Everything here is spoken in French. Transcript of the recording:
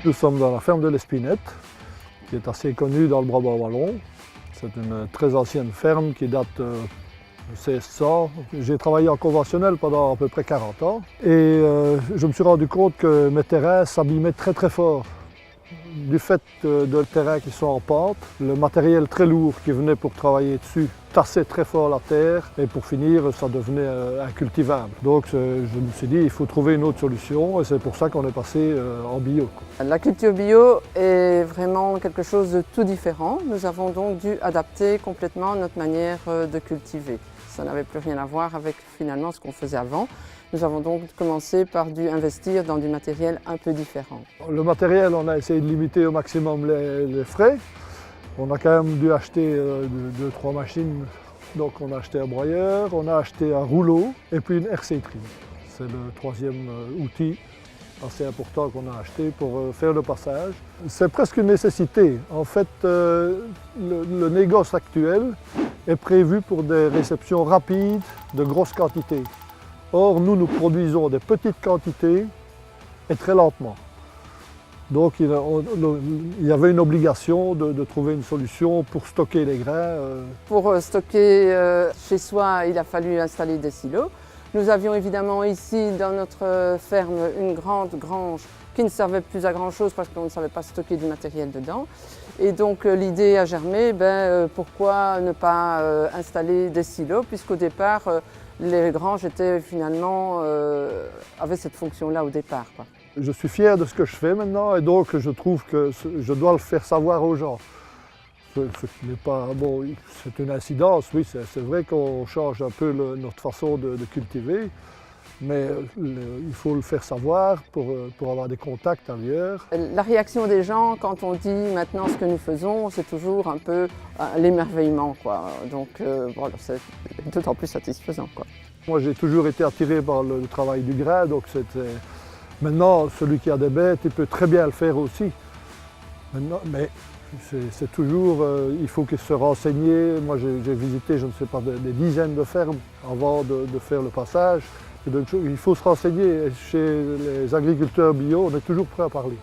Nous sommes dans la ferme de l'Espinette, qui est assez connue dans le Brabant wallon. C'est une très ancienne ferme qui date de 1600. J'ai travaillé en conventionnel pendant à peu près 40 ans et je me suis rendu compte que mes terrains s'abîmaient très très fort. Du fait de terrains qui sont en pente, le matériel très lourd qui venait pour travailler dessus tassait très fort la terre et pour finir, ça devenait incultivable. Donc je me suis dit, il faut trouver une autre solution et c'est pour ça qu'on est passé en bio. La culture bio est vraiment quelque chose de tout différent. Nous avons donc dû adapter complètement notre manière de cultiver. Ça n'avait plus rien à voir avec finalement ce qu'on faisait avant. Nous avons donc commencé par dû investir dans du matériel un peu différent. Le matériel, on a essayé de limiter au maximum les frais. On a quand même dû acheter 2-3 machines. Donc on a acheté un broyeur, on a acheté un rouleau et puis une herséterie. C'est le troisième outil assez important qu'on a acheté pour faire le passage. C'est presque une nécessité. En fait, le négoce actuel est prévu pour des réceptions rapides de grosses quantités. Or, nous produisons des petites quantités et très lentement. Donc, il y avait une obligation de trouver une solution pour stocker les grains. Pour stocker chez soi, il a fallu installer des silos. Nous avions évidemment ici, dans notre ferme, une grande grange qui ne servait plus à grand chose parce qu'on ne savait pas stocker du matériel dedans. Et donc l'idée a germé, pourquoi ne pas installer des silos, puisqu'au départ, les granges étaient finalement, avaient cette fonction-là au départ, quoi. Je suis fier de ce que je fais maintenant et donc je trouve que je dois le faire savoir aux gens. Ce qui n'est pas bon, c'est une incidence, oui, c'est vrai qu'on change un peu notre façon de cultiver, mais il faut le faire savoir pour avoir des contacts ailleurs. La réaction des gens quand on dit maintenant ce que nous faisons, c'est toujours un peu l'émerveillement, quoi. Donc voilà, c'est d'autant plus satisfaisant, quoi. Moi j'ai toujours été attiré par le travail du grain, donc maintenant celui qui a des bêtes, il peut très bien le faire aussi. Maintenant, mais c'est toujours, il faut se renseigner. Moi j'ai visité, je ne sais pas, des dizaines de fermes avant de faire le passage. Et donc, il faut se renseigner. Chez les agriculteurs bio, on est toujours prêt à parler.